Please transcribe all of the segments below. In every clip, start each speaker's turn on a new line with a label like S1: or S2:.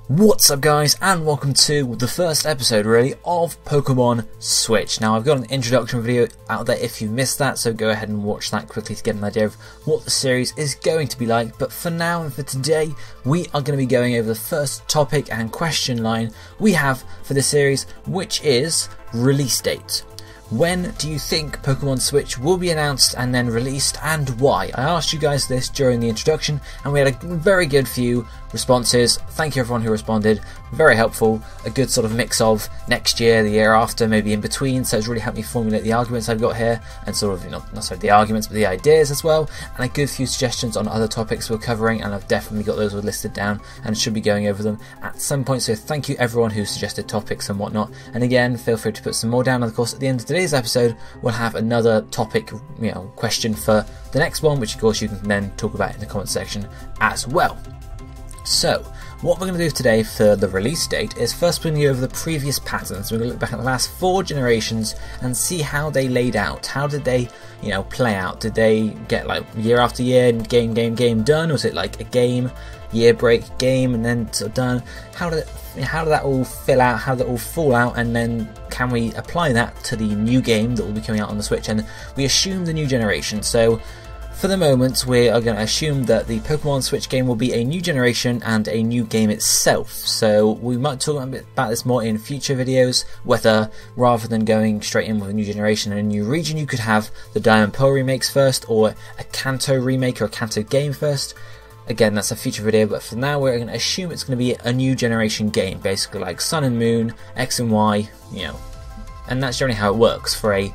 S1: What's up guys, and welcome to the first episode really of Pokémon Switch. Now I've got an introduction video out there if you missed that, so go ahead and watch that quickly to get an idea of what the series is going to be like. But for now and for today, we are going to be going over the first topic and question line we have for the series, which is release date. When do you think Pokémon Switch will be announced and then released, and why? I asked you guys this during the introduction and we had a very good few responses. Thank you everyone who responded, very helpful. A good sort of mix of next year, the year after, maybe in between, so it's really helped me formulate the arguments I've got here and sort of, not necessarily the arguments but the ideas as well, and a good few suggestions on other topics we're covering, and I've definitely got those listed down and should be going over them at some point. So thank you everyone who suggested topics and whatnot, and again feel free to put some more down. And of course at the end of today's episode we'll have another topic, question for the next one, which of course you can then talk about in the comment section as well. So what we're going to do today for the release date is first bring you over the previous patterns. We're going to look back at the last 4 generations and see how they laid out. How did they play out? Did they get like year after year, game done? Was it like a game, year break, game, and then sort of done? How did that all fill out? How did it all fall out? And then can we apply that to the new game that will be coming out on the Switch? And we assume the new generation. So for the moment, we are going to assume that the Pokémon Switch game will be a new generation and a new game itself. So we might talk a bit about this more in future videos, whether rather than going straight in with a new generation and a new region, you could have the Diamond Pearl remakes first, or a Kanto remake or a Kanto game first. Again, that's a future video, but for now we're going to assume it's going to be a new generation game, basically like Sun and Moon, X and Y, and that's generally how it works for a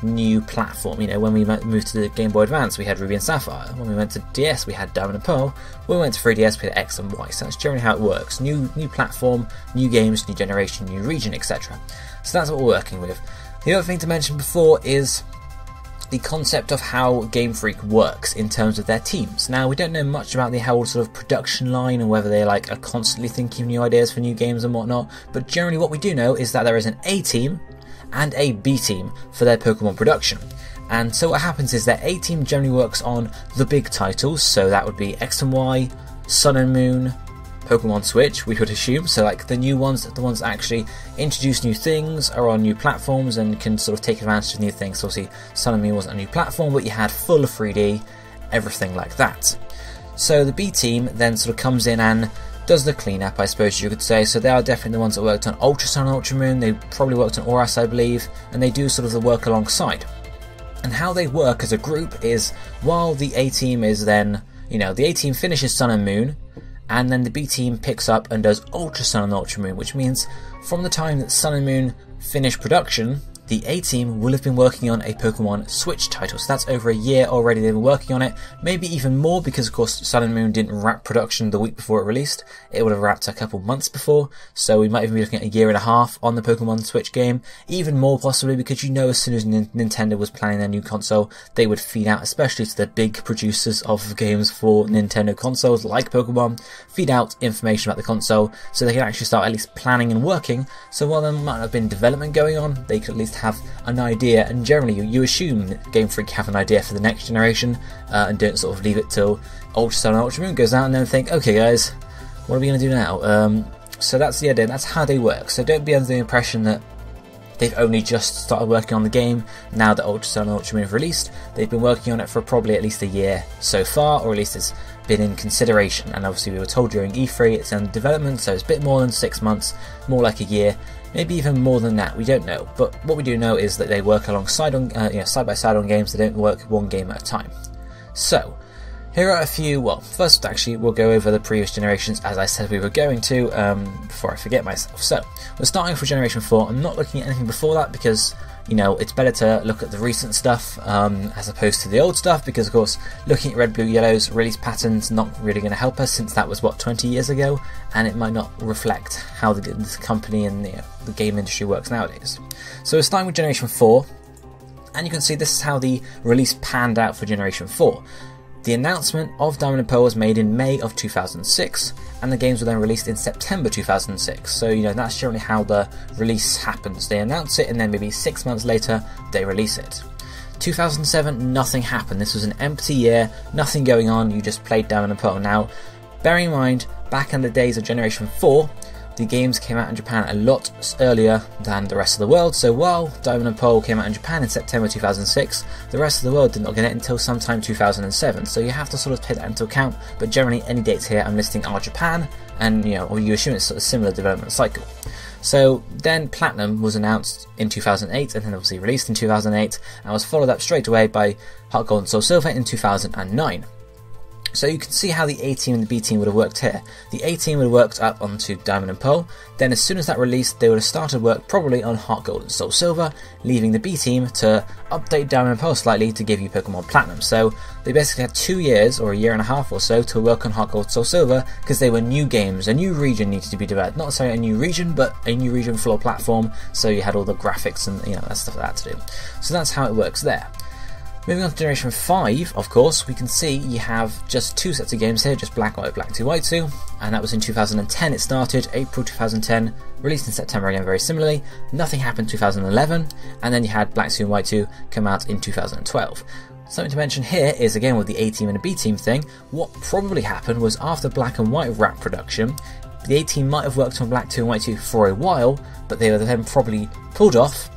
S1: new platform. When we moved to the Game Boy Advance, we had Ruby and Sapphire. When we went to DS, we had Diamond and Pearl. When we went to 3DS, we had X and Y. So that's generally how it works. New platform, new games, new generation, new region, etc. So that's what we're working with. The other thing to mention before is the concept of how Game Freak works in terms of their teams. Now, we don't know much about the whole sort of production line and whether they are constantly thinking of new ideas for new games and whatnot, but generally what we do know is that there is an A team and a B team for their Pokemon production. And so what happens is their A team generally works on the big titles, so that would be X and Y, Sun and Moon, Pokemon Switch, we would assume, so like the new ones, the ones that actually introduce new things, are on new platforms and can sort of take advantage of new things. So obviously Sun and Moon wasn't a new platform, but you had full 3D, everything like that. So the B team then sort of comes in and does the cleanup, I suppose you could say. So they are definitely the ones that worked on Ultra Sun and Ultra Moon. They probably worked on Oras, I believe, and they do sort of the work alongside. And how they work as a group is, while the A team is then, the A team finishes Sun and Moon, and then the B team picks up and does Ultra Sun and Ultra Moon, which means from the time that Sun and Moon finish production, the A team will have been working on a Pokemon Switch title. So that's over a year already they've been working on it, maybe even more, because of course Sun and Moon didn't wrap production the week before it released. It would have wrapped a couple months before, so we might even be looking at a year and a half on the Pokemon Switch game, even more possibly, because as soon as Nintendo was planning their new console, they would feed out, especially to the big producers of games for Nintendo consoles like Pokemon, feed out information about the console so they can actually start at least planning and working. So while there might have been development going on, they could at least have an idea, and generally you assume that Game Freak have an idea for the next generation, and don't sort of leave it till Ultra Sun and Ultra Moon goes out and then think, okay guys, what are we going to do now? So that's the idea, that's how they work. So don't be under the impression that they've only just started working on the game now that Ultra Sun and Ultra Moon have released. They've been working on it for probably at least a year so far, or at least it's been in consideration. And obviously we were told during E3 it's in development, so it's a bit more than 6 months, more like a year, maybe even more than that, we don't know. But what we do know is that they work alongside on, side by side on games. They don't work one game at a time. So here are a few, first actually we'll go over the previous generations as I said we were going to, before I forget myself. So we're starting off with Generation 4. I'm not looking at anything before that because, it's better to look at the recent stuff as opposed to the old stuff, because of course looking at Red, Blue, Yellow's release patterns not really going to help us, since that was 20 years ago, and it might not reflect how the company and the game industry works nowadays. So we're starting with Generation 4, and you can see this is how the release panned out for Generation 4. The announcement of Diamond and Pearl was made in May of 2006, and the games were then released in September 2006. So, that's generally how the release happens. They announce it, and then maybe 6 months later, they release it. 2007, nothing happened. This was an empty year, nothing going on, you just played Diamond and Pearl. Now, bearing in mind, back in the days of Generation 4, the games came out in Japan a lot earlier than the rest of the world, so while Diamond and Pearl came out in Japan in September 2006, the rest of the world did not get it until sometime 2007, so you have to sort of take that into account, but generally any dates here I'm listing are Japan, and or you assume it's sort of similar development cycle. So then Platinum was announced in 2008 and then obviously released in 2008 and was followed up straight away by Heart Gold and Soul Silver in 2009. So you can see how the A team and the B team would have worked here. The A team would have worked up onto Diamond and Pearl, then as soon as that released they would have started work probably on Heart Gold and Soul Silver, leaving the B team to update Diamond and Pearl slightly to give you Pokemon Platinum. So they basically had 2 years or a year and a half or so to work on Heart Gold and Soul Silver because they were new games, a new region needed to be developed. Not necessarily a new region, but a new region floor platform, so you had all the graphics and that stuff like that to do. So that's how it works there. Moving on to Generation 5, of course, we can see you have just 2 sets of games here, just Black White, Black 2, White 2, and that was in 2010 it started, April 2010, released in September again very similarly, nothing happened in 2011, and then you had Black 2 and White 2 come out in 2012. Something to mention here is, again with the A team and the B team thing, what probably happened was after Black and White wrapped production, the A team might have worked on Black 2 and White 2 for a while, but they were then probably pulled off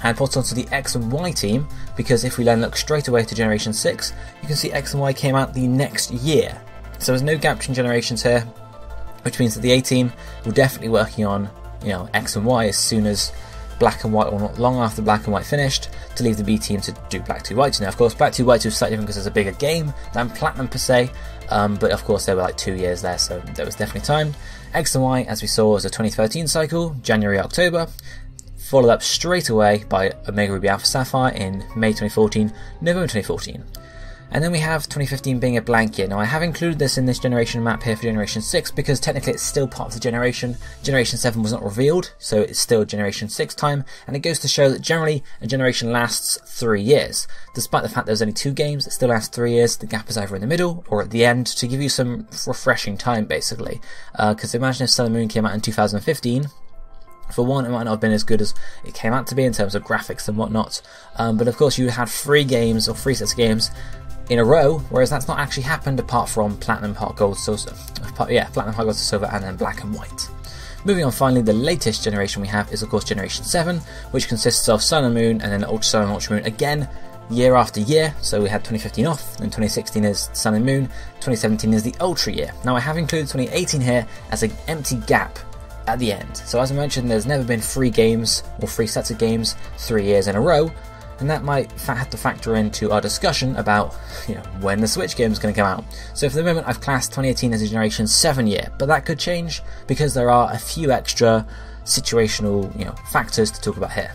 S1: and put onto the X and Y team, because if we then look straight away to Generation 6, you can see X and Y came out the next year. So there's no gap between generations here, which means that the A team were definitely working on X and Y as soon as Black and White, or not long after Black and White finished, to leave the B team to do Black 2, White 2. Now of course Black 2, White 2 is slightly different because it's a bigger game than Platinum per se, but of course there were like 2 years there, so there was definitely time. X and Y, as we saw, was a 2013 cycle, January, October, followed up straight away by Omega Ruby Alpha Sapphire in May 2014, November 2014. And then we have 2015 being a blank year. Now I have included this in this generation map here for Generation 6 because technically it's still part of the generation. Generation 7 was not revealed, so it's still Generation 6 time, and it goes to show that generally a generation lasts 3 years. Despite the fact there's only 2 games, it still lasts 3 years. The gap is either in the middle or at the end to give you some refreshing time basically. Because imagine if Sun and Moon came out in 2015, for one, it might not have been as good as it came out to be in terms of graphics and whatnot, but of course you had 3 games or 3 sets of games in a row, whereas that's not actually happened apart from Platinum, Heart Gold, Silver, Platinum, Heart Gold, Silver, and then Black and White. Moving on, finally, the latest generation we have is of course Generation 7, which consists of Sun and Moon and then Ultra Sun and Ultra Moon again, year after year. So we had 2015 off, and 2016 is Sun and Moon, 2017 is the Ultra year. Now I have included 2018 here as an empty gap at the end. So as I mentioned, there's never been 3 games or 3 sets of games 3 years in a row, and that might have to factor into our discussion about when the Switch game is going to come out. So for the moment I've classed 2018 as a Generation 7 year, but that could change because there are a few extra situational factors to talk about here.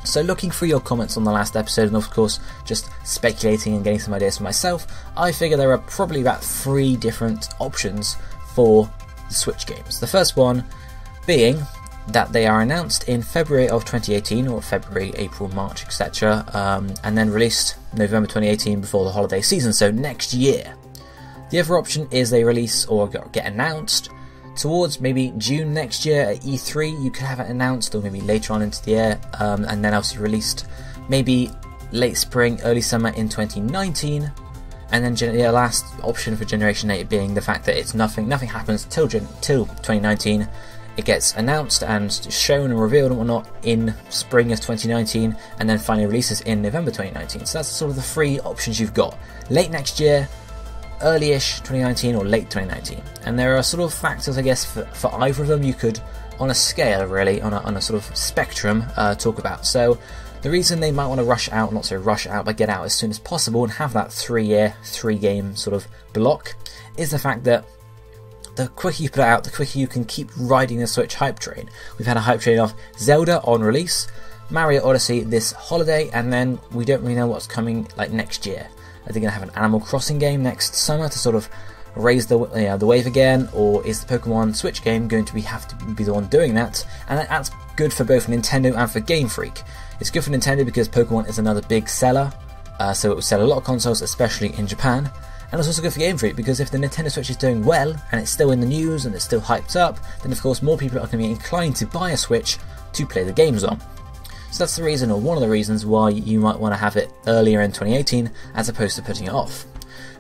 S1: So looking through your comments on the last episode, and of course just speculating and getting some ideas for myself, I figure there are probably about 3 different options for the Switch games. The first one being that they are announced in February of 2018, or February, April, March, etc., and then released November 2018 before the holiday season, so next year. The other option is they release or get announced towards maybe June next year at E3. You could have it announced, or maybe later on into the year, and then obviously released maybe late spring, early summer in 2019. And then the last option for Generation 8 being the fact that it's nothing happens till 2019. It gets announced and shown and revealed and whatnot in spring of 2019, and then finally releases in November 2019. So that's sort of the 3 options you've got. Late next year, early-ish 2019, or late 2019. And there are sort of factors, I guess, for either of them you could, on a scale really, on a sort of spectrum, talk about. So the reason they might want to rush out, not so rush out, but get out as soon as possible and have that 3-year, 3-game sort of block, is the fact that the quicker you put it out, the quicker you can keep riding the Switch hype train. We've had a hype train of Zelda on release, Mario Odyssey this holiday, and then we don't really know what's coming like next year. Are they going to have an Animal Crossing game next summer to sort of raise the wave again, or is the Pokemon Switch game going to have to be the one doing that? And that's good for both Nintendo and for Game Freak. It's good for Nintendo because Pokemon is another big seller, so it will sell a lot of consoles, especially in Japan. And it's also good for Game Freak because if the Nintendo Switch is doing well and it's still in the news and it's still hyped up, then of course more people are going to be inclined to buy a Switch to play the games on. So that's the reason, or one of the reasons, why you might want to have it earlier in 2018 as opposed to putting it off.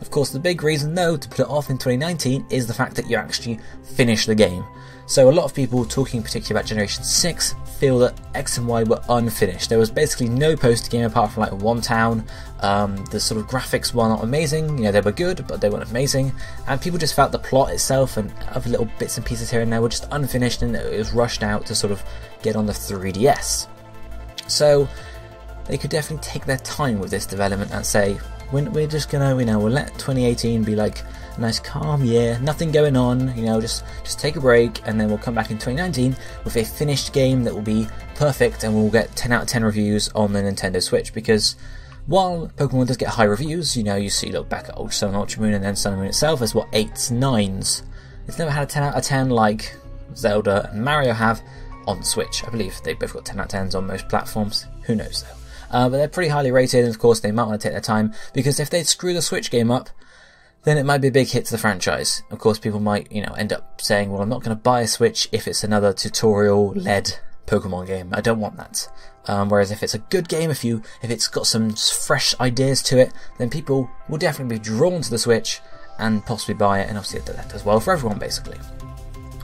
S1: Of course, the big reason though to put it off in 2019 is the fact that you actually finish the game. So a lot of people, talking particularly about Generation 6, feel that X and Y were unfinished. There was basically no post-game apart from like one town. The sort of graphics were not amazing, you know, they were good, but they weren't amazing. And people just felt the plot itself and other little bits and pieces here and there were just unfinished, and it was rushed out to sort of get on the 3DS. So they could definitely take their time with this development and say, we're just gonna, we'll let 2018 be like a nice calm year, nothing going on, just take a break, and then we'll come back in 2019 with a finished game that will be perfect, and we'll get 10 out of 10 reviews on the Nintendo Switch. Because while Pokemon does get high reviews, you see, look back at Ultra Sun and Ultra Moon, and then Sun and Moon itself as 8s, 9s. It's never had a 10 out of 10 like Zelda and Mario have on Switch. I believe they both got 10 out of 10s on most platforms. Who knows though? But they're pretty highly rated, and of course they might want to take their time, because if they screw the Switch game up, then it might be a big hit to the franchise. Of course, people might, end up saying, well, I'm not going to buy a Switch if it's another tutorial-led Pokemon game. I don't want that. Whereas if it's a good game, if it's got some fresh ideas to it, then people will definitely be drawn to the Switch and possibly buy it, and obviously that does well for everyone, basically.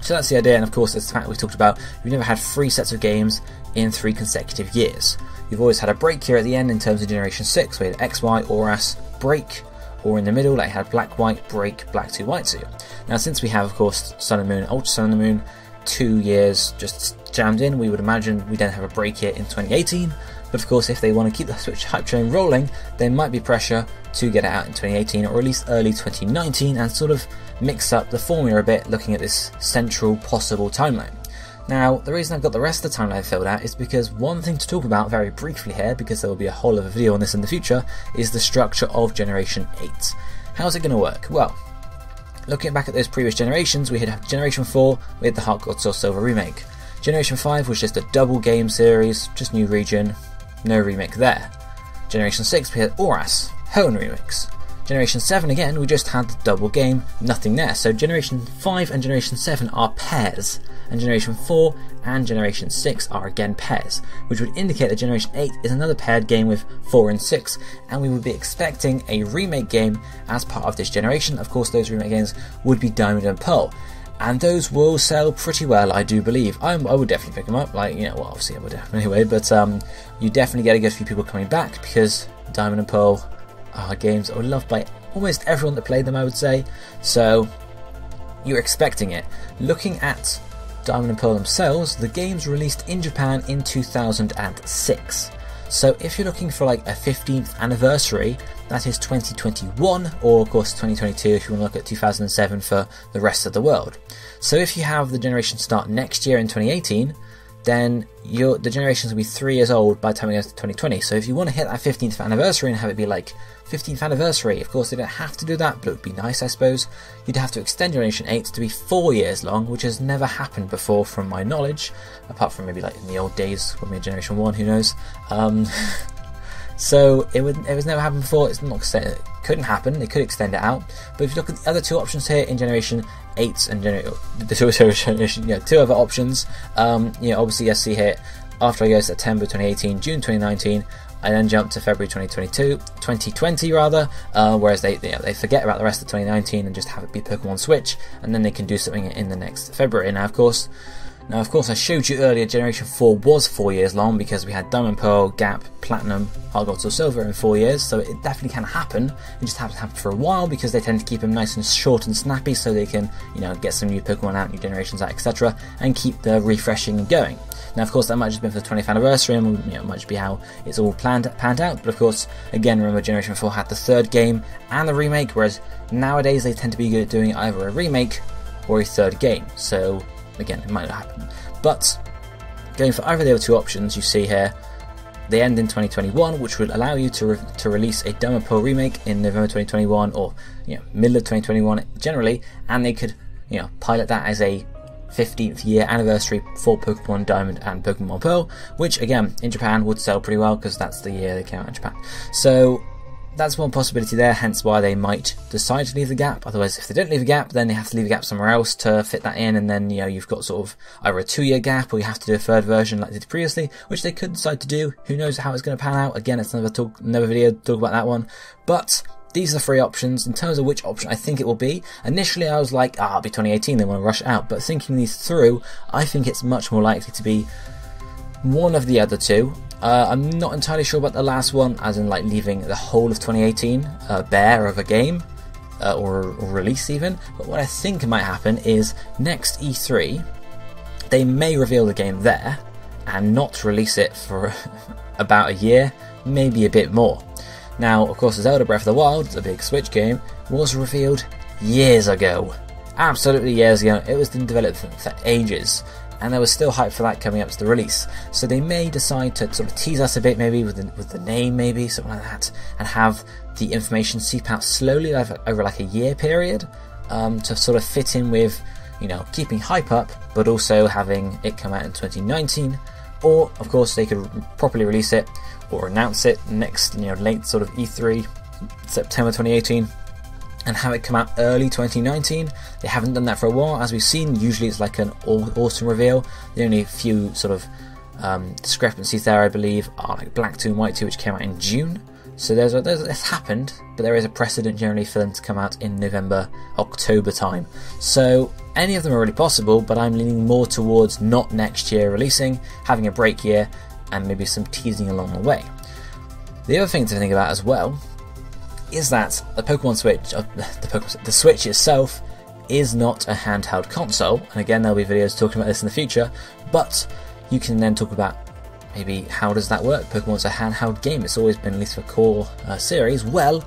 S1: So that's the idea, and of course it's the fact we talked about, we've never had 3 sets of games in 3 consecutive years. You've always had a break here at the end in terms of Generation 6, where you had X, Y, ORAS, break, or in the middle, like had Black, White, break, Black 2, White 2. Now since we have, of course, Sun and Moon, Ultra Sun and the Moon, 2 years just jammed in, we would imagine we don't have a break here in 2018, but of course if they want to keep the Switch hype train rolling, there might be pressure to get it out in 2018, or at least early 2019, and sort of mix up the formula a bit, looking at this central possible timeline. Now, the reason I've got the rest of the timeline filled out is because one thing to talk about very briefly here, because there will be a whole other video on this in the future, is the structure of Generation 8. How's it going to work? Well, looking back at those previous generations, we had Generation 4, we had the Heart Gold Soul Silver remake. Generation 5 was just a double game series, just new region, no remake there. Generation 6, we had ORAS, Hoenn remix. Generation 7 again, we just had the double game, nothing there. So Generation 5 and Generation 7 are pairs, and Generation 4 and Generation 6 are again pairs, which would indicate that Generation 8 is another paired game with 4 and 6, and we would be expecting a remake game as part of this generation. Of course, those remake games would be Diamond and Pearl, and those will sell pretty well, I do believe. I would definitely pick them up, well, obviously I would anyway, but you definitely get a good few people coming back, because Diamond and Pearl are games that were loved by almost everyone that played them, I would say. So you're expecting it. Looking at Diamond and Pearl themselves, the games released in Japan in 2006. So if you're looking for like a 15th anniversary, that is 2021, or of course 2022 if you want to look at 2007 for the rest of the world. So if you have the generation start next year in 2018, then the generations will be 3 years old by the time it goes to 2020. So if you want to hit that 15th anniversary and have it be like 15th anniversary, of course they don't have to do that, but it would be nice, I suppose. You'd have to extend Generation 8 to be 4 years long, which has never happened before from my knowledge, apart from maybe like in the old days when we had Generation 1, who knows. So it was never happened before. It's not saying it couldn't happen, they could extend it out. But if you look at the other 2 options here in Generation 8 and the 2 other options, obviously you see here, after I go September 2018, June 2019, I then jump to February 2020 rather, whereas they forget about the rest of 2019 and just have it be Pokemon Switch, and then they can do something in the next February. Now of course I showed you earlier Generation 4 was 4 years long, because we had Diamond, Pearl, Gap, Platinum, Heart Gold, Soul Silver in 4 years, so it definitely can happen. It just has to happen for a while, because they tend to keep them nice and short and snappy, so they can get some new Pokemon out, new generations out, etc., and keep the refreshing going. Now of course that might just be for the 20th anniversary, and it might just be how it's all panned out, but of course, again, remember Generation 4 had the 3rd game and the remake, whereas nowadays they tend to be good at doing either a remake or a 3rd game, so again, it might not happen. But going for either of the other 2 options you see here, they end in 2021, which would allow you to release a Diamond Pearl remake in November 2021, or middle of 2021 generally, and they could pilot that as a 15th year anniversary for Pokemon Diamond and Pokemon Pearl, which again in Japan would sell pretty well, because that's the year they came out in Japan. So that's one possibility there, hence why they might decide to leave the gap. Otherwise, if they don't leave a gap, then they have to leave a gap somewhere else to fit that in, and then you've got sort of either a 2-year gap, or you have to do a 3rd version like they did previously, which they could decide to do. Who knows how it's going to pan out? Again, it's another video to talk about that one. But these are the three options. In terms of which option I think it will be, initially I was like, it'll be 2018, they want to rush it out. But thinking these through, I think it's much more likely to be one of the other two. I'm not entirely sure about the last one, as in like leaving the whole of 2018 bare of a game or release even. But what I think might happen is next E3, they may reveal the game there and not release it for about a year, maybe a bit more. Now, of course, Zelda Breath of the Wild, the big Switch game, was revealed years ago. Absolutely years ago. It was in development for ages, and there was still hype for that coming up to the release. So they may decide to sort of tease us a bit, maybe with the name, maybe something like that, and have the information seep out slowly over like a year period, to sort of fit in with, you know, keeping hype up, but also having it come out in 2019. Or, of course, they could properly release it or announce it next, you know, late sort of E3, September 2018, and have it come out early 2019. They haven't done that for a while, as we've seen. Usually it's like an autumn reveal. The only few sort of discrepancies there, I believe, are like Black 2 and White 2, which came out in June. So it's happened, but there is a precedent generally for them to come out in November, October time. So any of them are really possible, but I'm leaning more towards not next year releasing, having a break year, and maybe some teasing along the way. The other thing to think about as well is that the Pokemon Switch, the Switch itself, is not a handheld console. And again, there'll be videos talking about this in the future, but you can then talk about maybe how does that work? Pokemon's a handheld game. It's always been, at least for core series. Well,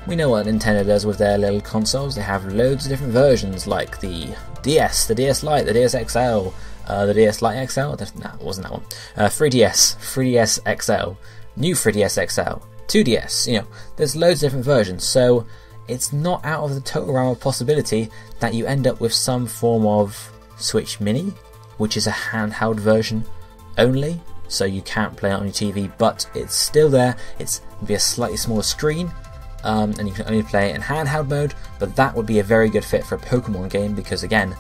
S1: we know what Nintendo does with their little consoles. They have loads of different versions, like the DS, the DS Lite, the DS XL, the DS Lite XL. No, it wasn't that one. 3DS, 3DS XL, new 3DS XL, 2DS. You know, there's loads of different versions. So it's not out of the total realm of possibility that you end up with some form of Switch Mini, which is a handheld version only, so you can't play it on your TV, but it's still there. It's be a slightly smaller screen, and you can only play it in handheld mode, but that would be a very good fit for a Pokemon game, because again,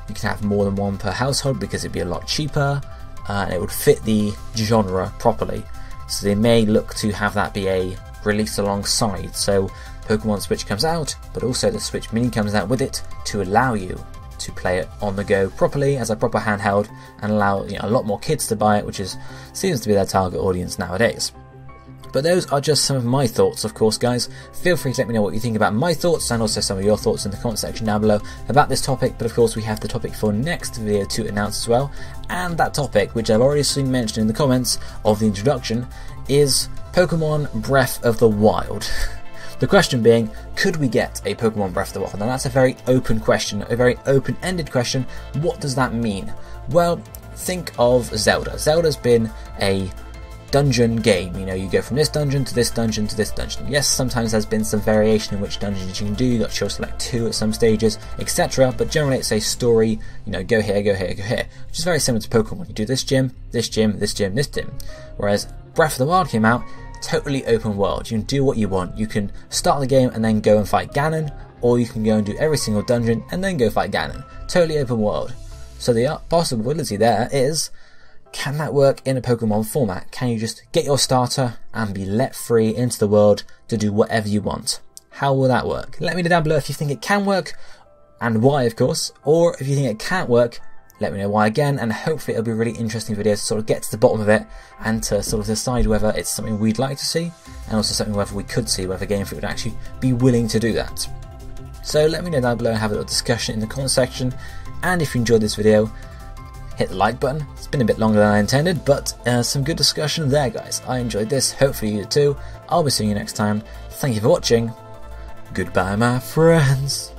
S1: you can have more than one per household, because it'd be a lot cheaper, and it would fit the genre properly. So they may look to have that be a release alongside, so Pokemon Switch comes out, but also the Switch Mini comes out with it to allow you to play it on the go properly as a proper handheld, and allow, you know, a lot more kids to buy it, seems to be their target audience nowadays. But those are just some of my thoughts, of course, guys. Feel free to let me know what you think about my thoughts, and also some of your thoughts in the comment section down below about this topic. But of course, we have the topic for next video to announce as well, and that topic, which I've already seen mentioned in the comments of the introduction, is Pokemon Breath of the Wild. The question being, could we get a Pokemon Breath of the Wild? Now that's a very open question, a very open-ended question. What does that mean? Well, think of Zelda. Zelda's been a dungeon game. You know, you go from this dungeon to this dungeon to this dungeon. Yes, sometimes there's been some variation in which dungeons you can do. You got choice select 2 at some stages, etc. But generally it's a story, you know, go here, go here, go here, which is very similar to Pokemon. You do this gym, this gym, this gym, this gym. Whereas Breath of the Wild came out, totally open world. You can do what you want. You can start the game and then go and fight Ganon, or you can go and do every single dungeon and then go fight Ganon. Totally open world. So the possibility there is, can that work in a Pokemon format? Can you just get your starter and be let free into the world to do whatever you want? How will that work? Let me know down below if you think it can work, and why, of course. Or if you think it can't work, let me know why again, and hopefully it'll be a really interesting video to sort of get to the bottom of it, and to sort of decide whether it's something we'd like to see, and also something whether we could see, whether Game Freak would actually be willing to do that. So let me know down below and have a little discussion in the comment section, and if you enjoyed this video, hit the like button. It's been a bit longer than I intended, but some good discussion there, guys. I enjoyed this, hopefully you did too. I'll be seeing you next time. Thank you for watching. Goodbye, my friends.